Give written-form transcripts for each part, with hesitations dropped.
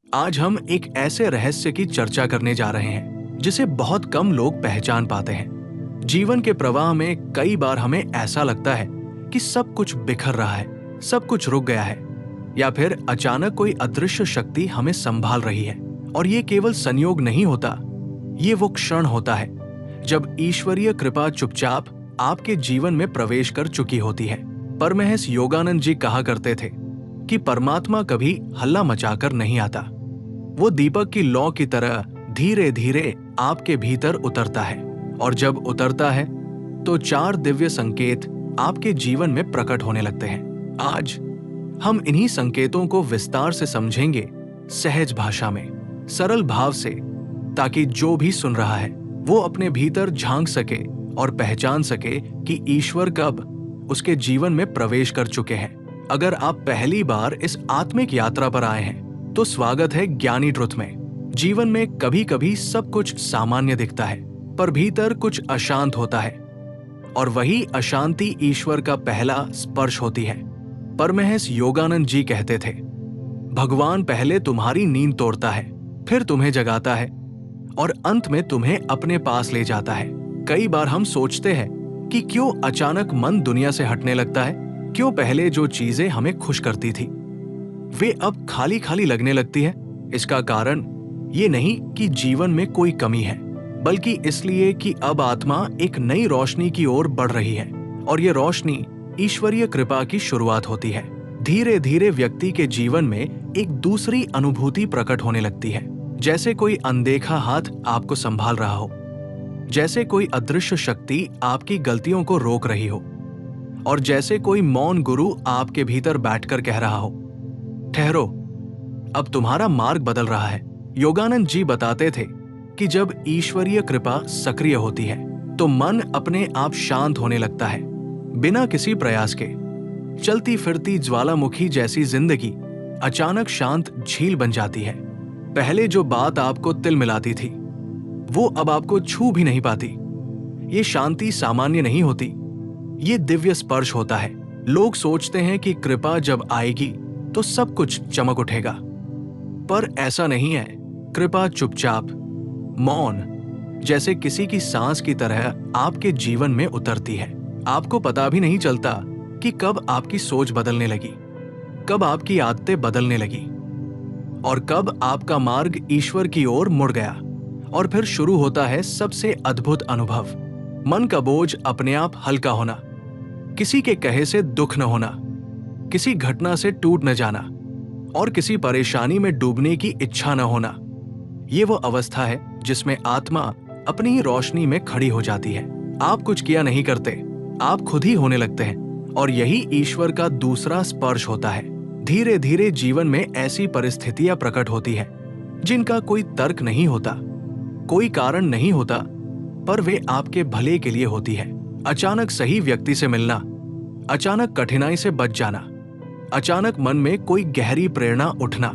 आज हम एक ऐसे रहस्य की चर्चा करने जा रहे हैं जिसे बहुत कम लोग पहचान पाते हैं। जीवन के प्रवाह में कई बार हमें ऐसा लगता है कि सब कुछ बिखर रहा है, सब कुछ रुक गया है, या फिर अचानक कोई अदृश्य शक्ति हमें संभाल रही है। और ये केवल संयोग नहीं होता, ये वो क्षण होता है जब ईश्वरीय कृपा चुपचाप आपके जीवन में प्रवेश कर चुकी होती है। परमहंस योगानंद जी कहा करते थे कि परमात्मा कभी हल्ला मचाकर नहीं आता, वो दीपक की लौ की तरह धीरे धीरे आपके भीतर उतरता है। और जब उतरता है तो 4 दिव्य संकेत आपके जीवन में प्रकट होने लगते हैं। आज हम इन्हीं संकेतों को विस्तार से समझेंगे, सहज भाषा में, सरल भाव से, ताकि जो भी सुन रहा है वो अपने भीतर झांक सके और पहचान सके कि ईश्वर कब उसके जीवन में प्रवेश कर चुके हैं। अगर आप पहली बार इस आत्मिक यात्रा पर आए हैं तो स्वागत है ज्ञानी ट्रुथ में। जीवन में कभी कभी सब कुछ सामान्य दिखता है, पर भीतर कुछ अशांत होता है, और वही अशांति ईश्वर का पहला स्पर्श होती है। परमहंस योगानंद जी कहते थे, भगवान पहले तुम्हारी नींद तोड़ता है, फिर तुम्हें जगाता है और अंत में तुम्हें अपने पास ले जाता है। कई बार हम सोचते हैं कि क्यों अचानक मन दुनिया से हटने लगता है, क्यों पहले जो चीजें हमें खुश करती थी वे अब खाली खाली लगने लगती है। इसका कारण ये नहीं कि जीवन में कोई कमी है, बल्कि इसलिए कि अब आत्मा एक नई रोशनी की ओर बढ़ रही है, और ये रोशनी ईश्वरीय कृपा की शुरुआत होती है। धीरे धीरे व्यक्ति के जीवन में एक दूसरी अनुभूति प्रकट होने लगती है, जैसे कोई अनदेखा हाथ आपको संभाल रहा हो, जैसे कोई अदृश्य शक्ति आपकी गलतियों को रोक रही हो, और जैसे कोई मौन गुरु आपके भीतर बैठकर कह रहा हो, ठहरो, अब तुम्हारा मार्ग बदल रहा है। योगानंद जी बताते थे कि जब ईश्वरीय कृपा सक्रिय होती है तो मन अपने आप शांत होने लगता है, बिना किसी प्रयास के। चलती फिरती ज्वालामुखी जैसी जिंदगी अचानक शांत झील बन जाती है। पहले जो बात आपको तिल मिलाती थी वो अब आपको छू भी नहीं पाती। ये शांति सामान्य नहीं होती, ये दिव्य स्पर्श होता है। लोग सोचते हैं कि कृपा जब आएगी तो सब कुछ चमक उठेगा, पर ऐसा नहीं है। कृपा चुपचाप, मौन, जैसे किसी की सांस की तरह आपके जीवन में उतरती है। आपको पता भी नहीं चलता कि कब आपकी सोच बदलने लगी, कब आपकी आदतें बदलने लगी, और कब आपका मार्ग ईश्वर की ओर मुड़ गया। और फिर शुरू होता है सबसे अद्भुत अनुभव, मन का बोझ अपने आप हल्का होना, किसी के कहे से दुख न होना, किसी घटना से टूट न जाना, और किसी परेशानी में डूबने की इच्छा न होना। ये वो अवस्था है जिसमें आत्मा अपनी ही रोशनी में खड़ी हो जाती है। आप कुछ किया नहीं करते, आप खुद ही होने लगते हैं, और यही ईश्वर का दूसरा स्पर्श होता है। धीरे धीरे जीवन में ऐसी परिस्थितियां प्रकट होती है जिनका कोई तर्क नहीं होता, कोई कारण नहीं होता, पर वे आपके भले के लिए होती है। अचानक सही व्यक्ति से मिलना, अचानक कठिनाई से बच जाना, अचानक मन में कोई गहरी प्रेरणा उठना,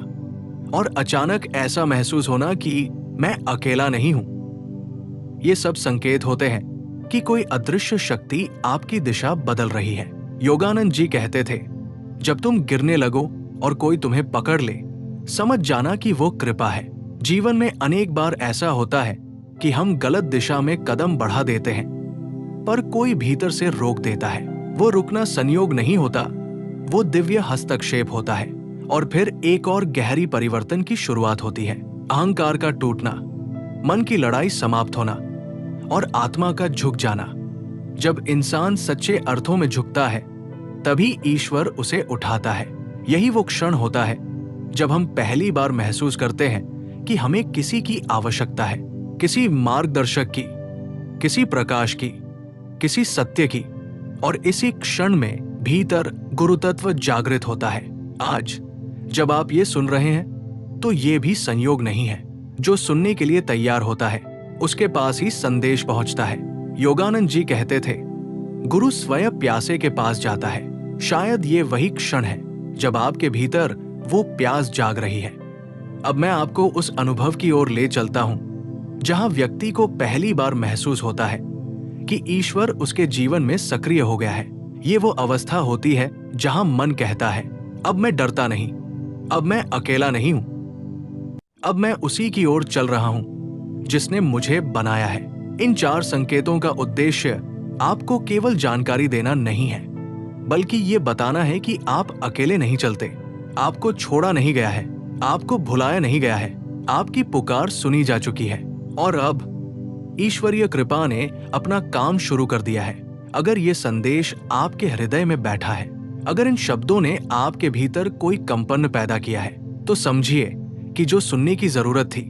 और अचानक ऐसा महसूस होना कि मैं अकेला नहीं हूं। ये सब संकेत होते हैं कि कोई अदृश्य शक्ति आपकी दिशा बदल रही है। योगानंद जी कहते थे, जब तुम गिरने लगो और कोई तुम्हें पकड़ ले, समझ जाना कि वो कृपा है। जीवन में अनेक बार ऐसा होता है कि हम गलत दिशा में कदम बढ़ा देते हैं, पर कोई भीतर से रोक देता है। वो रुकना संयोग नहीं होता, वो दिव्य हस्तक्षेप होता है, और फिर एक और गहरी परिवर्तन की शुरुआत होती है। अहंकार का टूटना, मन की लड़ाई समाप्त होना, और आत्मा का झुक जाना। जब इंसान सच्चे अर्थों में झुकता है तभी ईश्वर उसे उठाता है। यही वो क्षण होता है जब हम पहली बार महसूस करते हैं कि हमें किसी की आवश्यकता है, किसी मार्गदर्शक की, किसी प्रकाश की, किसी सत्य की। और इसी क्षण में भीतर गुरुतत्व जागृत होता है। आज जब आप ये सुन रहे हैं तो ये भी संयोग नहीं है। जो सुनने के लिए तैयार होता है उसके पास ही संदेश पहुंचता है। योगानंद जी कहते थे, गुरु स्वयं प्यासे के पास जाता है। शायद ये वही क्षण है जब आपके भीतर वो प्यास जाग रही है। अब मैं आपको उस अनुभव की ओर ले चलता हूं जहां व्यक्ति को पहली बार महसूस होता है कि ईश्वर उसके जीवन में सक्रिय हो गया है। ये वो अवस्था होती है जहां मन कहता है, अब मैं डरता नहीं, अब मैं अकेला नहीं हूं। अब मैं उसी की ओर चल रहा हूं जिसने मुझे बनाया है। इन 4 संकेतों का उद्देश्य आपको केवल जानकारी देना नहीं है, बल्कि ये बताना है कि आप अकेले नहीं चलते, आपको छोड़ा नहीं गया है, आपको भुलाया नहीं गया है, आपकी पुकार सुनी जा चुकी है और अब ईश्वरीय कृपा ने अपना काम शुरू कर दिया है। अगर ये संदेश आपके हृदय में बैठा है, अगर इन शब्दों ने आपके भीतर कोई कंपन पैदा किया है, तो समझिए कि जो सुनने की जरूरत थी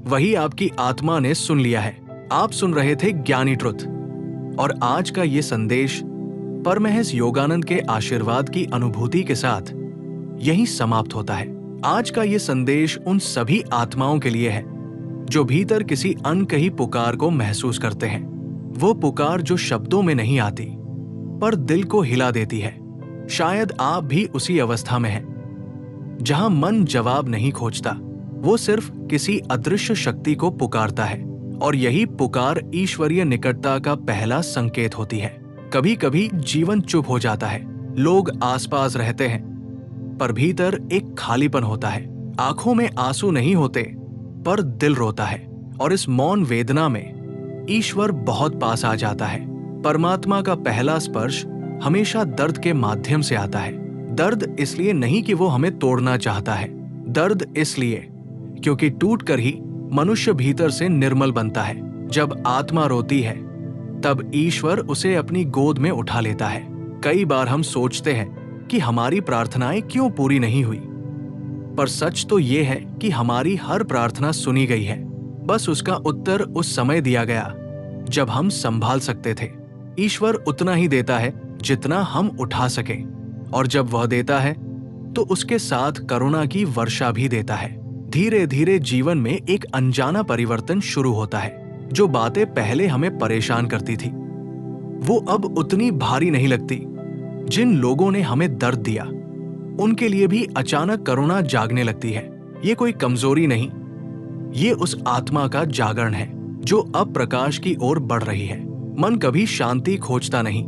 वही आपकी आत्मा ने सुन लिया है। आप सुन रहे थे ज्ञानी ट्रुथ, और आज का ये संदेश परमहंस योगानंद के आशीर्वाद की अनुभूति के साथ यहीं समाप्त होता है। आज का ये संदेश उन सभी आत्माओं के लिए है जो भीतर किसी अनकही पुकार को महसूस करते हैं। वो पुकार जो शब्दों में नहीं आती पर दिल को हिला देती है। शायद आप भी उसी अवस्था में हैं जहां मन जवाब नहीं खोजता, वो सिर्फ किसी अदृश्य शक्ति को पुकारता है, और यही पुकार ईश्वरीय निकटता का पहला संकेत होती है। कभी कभी जीवन चुप हो जाता है, लोग आसपास रहते हैं पर भीतर एक खालीपन होता है। आंखों में आंसू नहीं होते पर दिल रोता है, और इस मौन वेदना में ईश्वर बहुत पास आ जाता है। परमात्मा का पहला स्पर्श हमेशा दर्द के माध्यम से आता है। दर्द इसलिए नहीं कि वो हमें तोड़ना चाहता है, दर्द इसलिए क्योंकि टूटकर ही मनुष्य भीतर से निर्मल बनता है। जब आत्मा रोती है तब ईश्वर उसे अपनी गोद में उठा लेता है। कई बार हम सोचते हैं कि हमारी प्रार्थनाएं क्यों पूरी नहीं हुई, पर सच तो ये है कि हमारी हर प्रार्थना सुनी गई है। बस उसका उत्तर उस समय दिया गया जब हम संभाल सकते थे। ईश्वर उतना ही देता है जितना हम उठा सके, और जब वह देता है तो उसके साथ करुणा की वर्षा भी देता है। धीरे धीरे जीवन में एक अनजाना परिवर्तन शुरू होता है। जो बातें पहले हमें परेशान करती थी वो अब उतनी भारी नहीं लगती। जिन लोगों ने हमें दर्द दिया उनके लिए भी अचानक करुणा जागने लगती है। ये कोई कमजोरी नहीं, ये उस आत्मा का जागरण है जो अब प्रकाश की ओर बढ़ रही है। मन कभी शांति खोजता नहीं,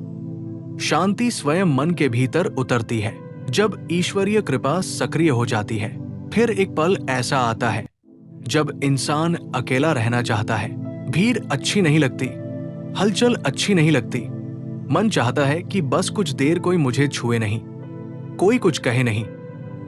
शांति स्वयं मन के भीतर उतरती है जब ईश्वरीय कृपा सक्रिय हो जाती है। फिर एक पल ऐसा आता है जब इंसान अकेला रहना चाहता है। भीड़ अच्छी नहीं लगती, हलचल अच्छी नहीं लगती। मन चाहता है कि बस कुछ देर कोई मुझे छुए नहीं, कोई कुछ कहे नहीं,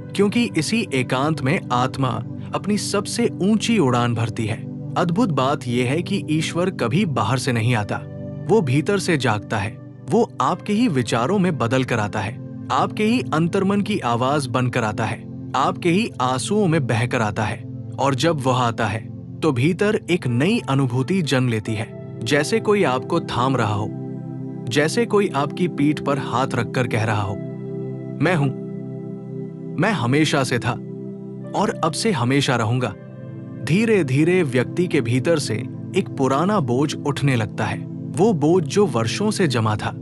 क्योंकि इसी एकांत में आत्मा अपनी सबसे ऊंची उड़ान भरती है। अद्भुत बात यह है कि ईश्वर कभी बाहर से नहीं आता, वो भीतर से जागता है। वो आपके ही विचारों में बदल कर आता है, आपके ही अंतर्मन की आवाज बनकर आता है, आपके ही आंसुओं में बहकर आता है। और जब वह आता है तो भीतर एक नई अनुभूति जन्म लेती है, जैसे कोई आपको थाम रहा हो, जैसे कोई आपकी पीठ पर हाथ रखकर कह रहा हो, मैं हूं, मैं हमेशा से था और अब से हमेशा रहूंगा। धीरे धीरे व्यक्ति के भीतर से एक पुराना बोझ उठने लगता है। वो बोझ जो वर्षों से जमा था,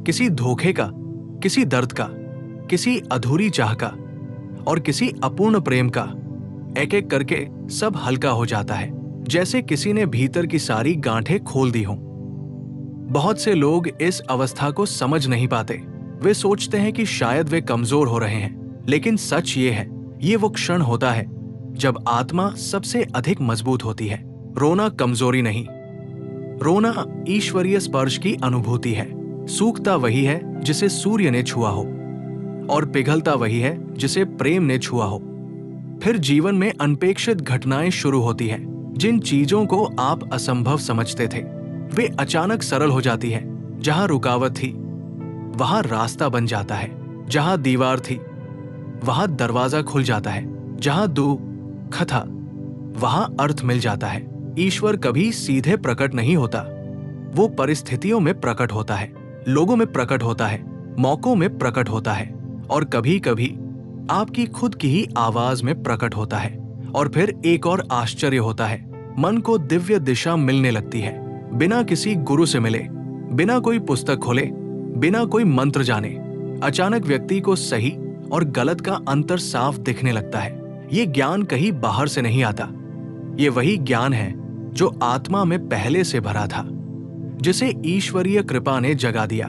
किसी धोखे का, किसी दर्द का, किसी अधूरी चाह का और किसी अपूर्ण प्रेम का, एक एक करके सब हल्का हो जाता है, जैसे किसी ने भीतर की सारी गांठें खोल दी हों। बहुत से लोग इस अवस्था को समझ नहीं पाते। वे सोचते हैं कि शायद वे कमजोर हो रहे हैं, लेकिन सच ये है, ये वो क्षण होता है जब आत्मा सबसे अधिक मजबूत होती है। रोना कमजोरी नहीं, रोना ईश्वरीय स्पर्श की अनुभूति है। सूखता वही है जिसे सूर्य ने छुआ हो, और पिघलता वही है जिसे प्रेम ने छुआ हो। फिर जीवन में अनपेक्षित घटनाएं शुरू होती हैं। जिन चीजों को आप असंभव समझते थे वे अचानक सरल हो जाती है। जहां रुकावट थी वहां रास्ता बन जाता है, जहां दीवार थी वहां दरवाजा खुल जाता है, जहां दुख था वहां अर्थ मिल जाता है। ईश्वर कभी सीधे प्रकट नहीं होता, वो परिस्थितियों में प्रकट होता है, लोगों में प्रकट होता है, मौकों में प्रकट होता है, और कभी कभी आपकी खुद की ही आवाज में प्रकट होता है। और फिर एक और आश्चर्य होता है, मन को दिव्य दिशा मिलने लगती है। बिना किसी गुरु से मिले, बिना कोई पुस्तक खोले, बिना कोई मंत्र जाने, अचानक व्यक्ति को सही और गलत का अंतर साफ दिखने लगता है। ये ज्ञान कहीं बाहर से नहीं आता, ये वही ज्ञान है जो आत्मा में पहले से भरा था, जिसे ईश्वरीय कृपा ने जगा दिया।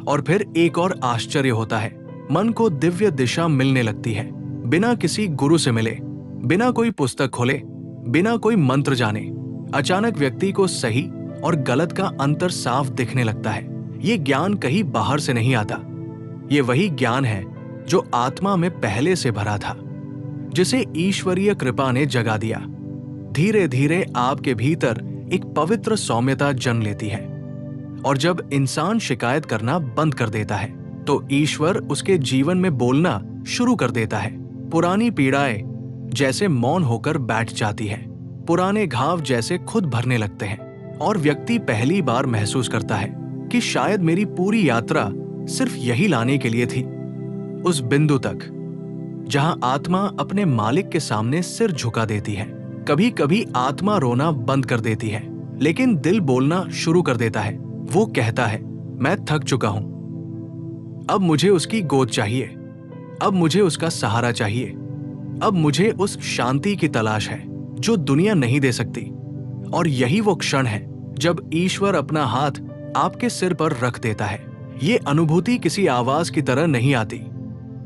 और फिर एक और आश्चर्य होता है, मन को दिव्य दिशा मिलने लगती है। बिना किसी गुरु से मिले, बिना कोई पुस्तक खोले, बिना कोई मंत्र जाने, अचानक व्यक्ति को सही और गलत का अंतर साफ दिखने लगता है। ये ज्ञान कहीं बाहर से नहीं आता। ये वही ज्ञान है जो आत्मा में पहले से भरा था, जिसे ईश्वरीय कृपा ने जगा दिया। धीरे धीरे आपके भीतर एक पवित्र सौम्यता जन्म लेती है, और जब इंसान शिकायत करना बंद कर देता है तो ईश्वर उसके जीवन में बोलना शुरू कर देता है। पुरानी पीड़ाएं जैसे मौन होकर बैठ जाती हैं, पुराने घाव जैसे खुद भरने लगते हैं, और व्यक्ति पहली बार महसूस करता है कि शायद मेरी पूरी यात्रा सिर्फ यही लाने के लिए थी, उस बिंदु तक जहां आत्मा अपने मालिक के सामने सिर झुका देती है। कभी कभी आत्मा रोना बंद कर देती है, लेकिन दिल बोलना शुरू कर देता है। वो कहता है, मैं थक चुका हूं, अब मुझे उसकी गोद चाहिए, अब मुझे उसका सहारा चाहिए, अब मुझे उस शांति की तलाश है जो दुनिया नहीं दे सकती। और यही वो क्षण है जब ईश्वर अपना हाथ आपके सिर पर रख देता है। ये अनुभूति किसी आवाज की तरह नहीं आती,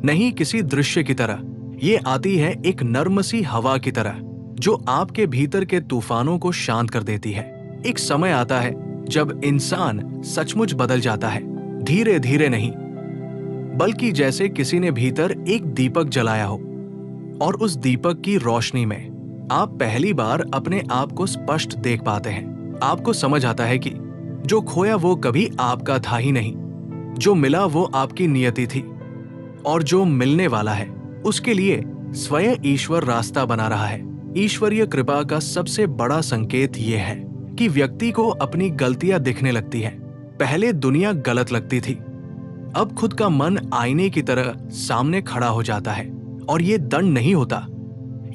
नहीं किसी दृश्य की तरह। ये आती है एक नर्म सी हवा की तरह जो आपके भीतर के तूफानों को शांत कर देती है। एक समय आता है जब इंसान सचमुच बदल जाता है, धीरे धीरे नहीं, बल्कि जैसे किसी ने भीतर एक दीपक जलाया हो, और उस दीपक की रोशनी में आप पहली बार अपने आप को स्पष्ट देख पाते हैं। आपको समझ आता है कि जो खोया वो कभी आपका था ही नहीं, जो मिला वो आपकी नियति थी, और जो मिलने वाला है उसके लिए स्वयं ईश्वर रास्ता बना रहा है। ईश्वरीय कृपा का सबसे बड़ा संकेत ये है कि व्यक्ति को अपनी गलतियां दिखने लगती हैं। पहले दुनिया गलत लगती थी, अब खुद का मन आईने की तरह सामने खड़ा हो जाता है। और ये दंड नहीं होता,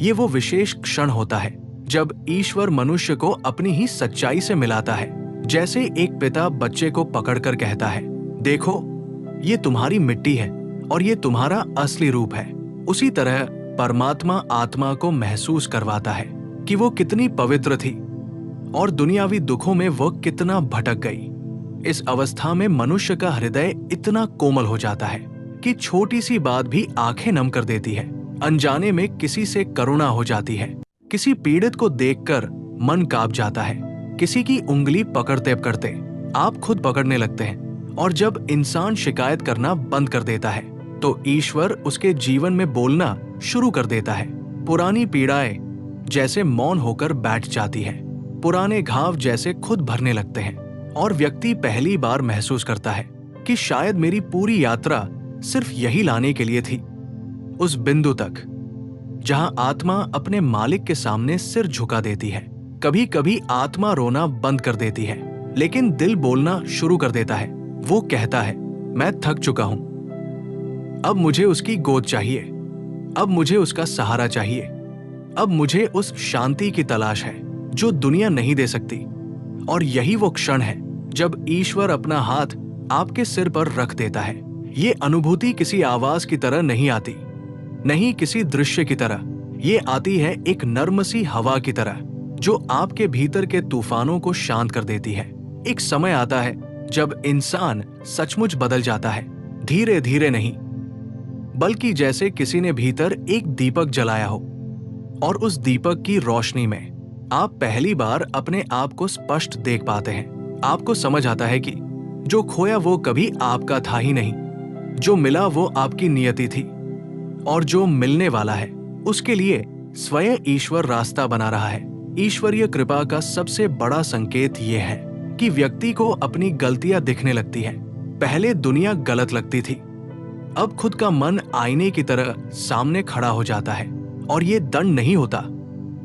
ये वो विशेष क्षण होता है जब ईश्वर मनुष्य को अपनी ही सच्चाई से मिलाता है। जैसे एक पिता बच्चे को पकड़कर कहता है, देखो ये तुम्हारी मिट्टी है और ये तुम्हारा असली रूप है। उसी तरह परमात्मा आत्मा को महसूस करवाता है कि वो कितनी पवित्र थी और दुनियावी दुखों में वो कितना भटक गई। इस अवस्था में मनुष्य का हृदय इतना कोमल हो जाता है कि छोटी सी बात भी आंखें नम कर देती है। अनजाने में किसी से करुणा हो जाती है, किसी पीड़ित को देखकर मन कांप जाता है, किसी की उंगली पकड़ते पकड़ते आप खुद पकड़ने लगते हैं। और जब इंसान शिकायत करना बंद कर देता है तो ईश्वर उसके जीवन में बोलना शुरू कर देता है। पुरानी पीड़ाएं जैसे मौन होकर बैठ जाती है, पुराने घाव जैसे खुद भरने लगते हैं, और व्यक्ति पहली बार महसूस करता है कि शायद मेरी पूरी यात्रा सिर्फ यही लाने के लिए थी, उस बिंदु तक जहां आत्मा अपने मालिक के सामने सिर झुका देती है। कभी कभी आत्मा रोना बंद कर देती है, लेकिन दिल बोलना शुरू कर देता है। वो कहता है, मैं थक चुका हूं, अब मुझे उसकी गोद चाहिए, अब मुझे उसका सहारा चाहिए, अब मुझे उस शांति की तलाश है जो दुनिया नहीं दे सकती। और यही वो क्षण है जब ईश्वर अपना हाथ आपके सिर पर रख देता है। ये अनुभूति किसी आवाज की तरह नहीं आती, नहीं किसी दृश्य की तरह। ये आती है एक नर्म सी हवा की तरह जो आपके भीतर के तूफानों को शांत कर देती है। एक समय आता है जब इंसान सचमुच बदल जाता है, धीरे धीरे नहीं, बल्कि जैसे किसी ने भीतर एक दीपक जलाया हो, और उस दीपक की रोशनी में आप पहली बार अपने आप को स्पष्ट देख पाते हैं। आपको समझ आता है कि जो खोया वो कभी आपका था ही नहीं, जो मिला वो आपकी नियति थी, और जो मिलने वाला है उसके लिए स्वयं ईश्वर रास्ता बना रहा है। ईश्वरीय कृपा का सबसे बड़ा संकेत ये है कि व्यक्ति को अपनी गलतियां दिखने लगती हैं। पहले दुनिया गलत लगती थी, अब खुद का मन आईने की तरह सामने खड़ा हो जाता है। और ये दंड नहीं होता,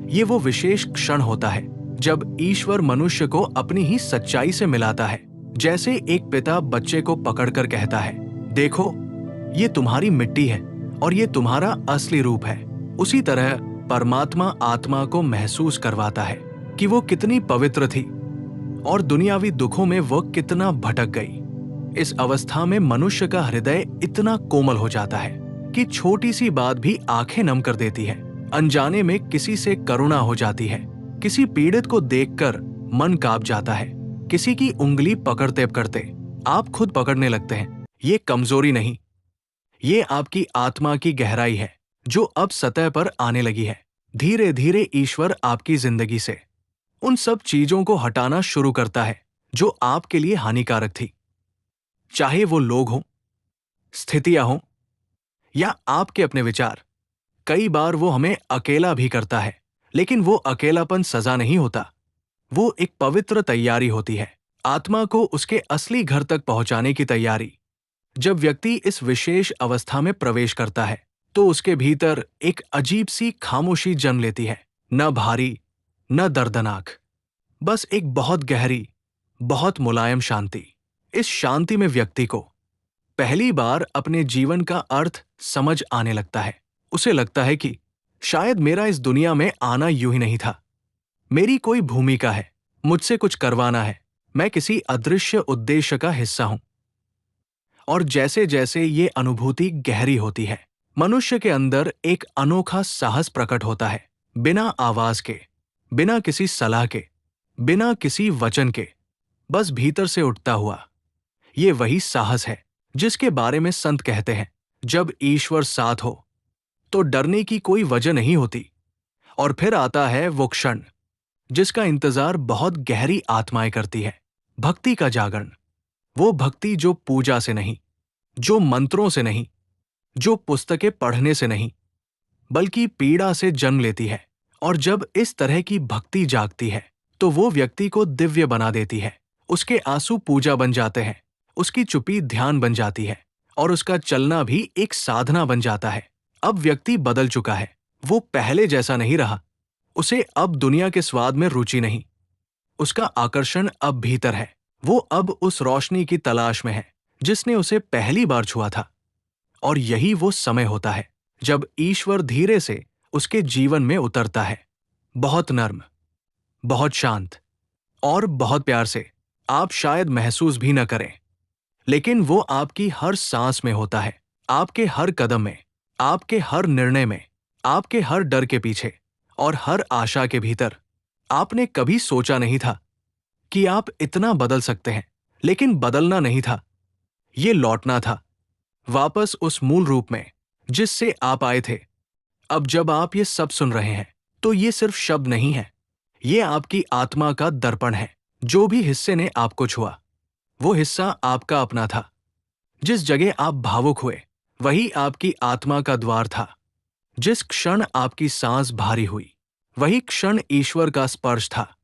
ये वो विशेष क्षण होता है जब ईश्वर मनुष्य को अपनी ही सच्चाई से मिलाता है। जैसे एक पिता बच्चे को पकड़कर कहता है, देखो ये तुम्हारी मिट्टी है और ये तुम्हारा असली रूप है। उसी तरह परमात्मा आत्मा को महसूस करवाता है कि वो कितनी पवित्र थी और दुनियावी दुखों में वो कितना भटक गई। इस अवस्था में मनुष्य का हृदय इतना कोमल हो जाता है कि छोटी सी बात भी आंखें नम कर देती है। अनजाने में किसी से करुणा हो जाती है, किसी पीड़ित को देखकर मन कांप जाता है, किसी की उंगली पकड़ते पकड़ते आप खुद पकड़ने लगते हैं। ये कमजोरी नहीं, ये आपकी आत्मा की गहराई है जो अब सतह पर आने लगी है। धीरे धीरे ईश्वर आपकी जिंदगी से उन सब चीजों को हटाना शुरू करता है जो आपके लिए हानिकारक थी। चाहे वो लोग हों, स्थितियां हों या आपके अपने विचार। कई बार वो हमें अकेला भी करता है, लेकिन वो अकेलापन सजा नहीं होता। वो एक पवित्र तैयारी होती है, आत्मा को उसके असली घर तक पहुंचाने की तैयारी। जब व्यक्ति इस विशेष अवस्था में प्रवेश करता है तो उसके भीतर एक अजीब सी खामोशी जन्म लेती है। न भारी, न दर्दनाक, बस एक बहुत गहरी, बहुत मुलायम शांति। इस शांति में व्यक्ति को पहली बार अपने जीवन का अर्थ समझ आने लगता है। उसे लगता है कि शायद मेरा इस दुनिया में आना यूं ही नहीं था। मेरी कोई भूमिका है, मुझसे कुछ करवाना है, मैं किसी अदृश्य उद्देश्य का हिस्सा हूं। और जैसे जैसे ये अनुभूति गहरी होती है, मनुष्य के अंदर एक अनोखा साहस प्रकट होता है। बिना आवाज के, बिना किसी सलाह के, बिना किसी वचन के, बस भीतर से उठता हुआ। ये वही साहस है जिसके बारे में संत कहते हैं, जब ईश्वर साथ हो तो डरने की कोई वजह नहीं होती। और फिर आता है वो क्षण जिसका इंतजार बहुत गहरी आत्माएं करती है, भक्ति का जागरण। वो भक्ति जो पूजा से नहीं, जो मंत्रों से नहीं, जो पुस्तकें पढ़ने से नहीं, बल्कि पीड़ा से जन्म लेती है। और जब इस तरह की भक्ति जागती है तो वो व्यक्ति को दिव्य बना देती है। उसके आंसू पूजा बन जाते हैं, उसकी चुप्पी ध्यान बन जाती है, और उसका चलना भी एक साधना बन जाता है। अब व्यक्ति बदल चुका है, वो पहले जैसा नहीं रहा। उसे अब दुनिया के स्वाद में रुचि नहीं, उसका आकर्षण अब भीतर है। वो अब उस रोशनी की तलाश में है जिसने उसे पहली बार छुआ था। और यही वो समय होता है जब ईश्वर धीरे से उसके जीवन में उतरता है, बहुत नर्म, बहुत शांत और बहुत प्यार से। आप शायद महसूस भी न करें, लेकिन वो आपकी हर सांस में होता है, आपके हर कदम में, आपके हर निर्णय में, आपके हर डर के पीछे और हर आशा के भीतर। आपने कभी सोचा नहीं था कि आप इतना बदल सकते हैं, लेकिन बदलना नहीं था, ये लौटना था वापस उस मूल रूप में जिससे आप आए थे। अब जब आप ये सब सुन रहे हैं तो ये सिर्फ शब्द नहीं है, ये आपकी आत्मा का दर्पण है। जो भी हिस्से ने आपको छुआ, वो हिस्सा आपका अपना था। जिस जगह आप भावुक हुए, वही आपकी आत्मा का द्वार था। जिस क्षण आपकी सांस भारी हुई, वही क्षण ईश्वर का स्पर्श था।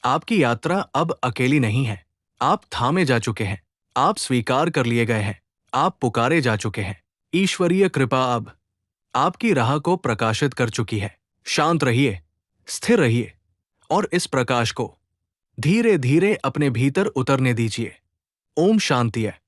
आपकी यात्रा अब अकेली नहीं है, आप थामे जा चुके हैं, आप स्वीकार कर लिए गए हैं, आप पुकारे जा चुके हैं। ईश्वरीय कृपा अब आपकी राह को प्रकाशित कर चुकी है। शांत रहिए, स्थिर रहिए और इस प्रकाश को धीरे धीरे अपने भीतर उतरने दीजिए। ओम शांति है।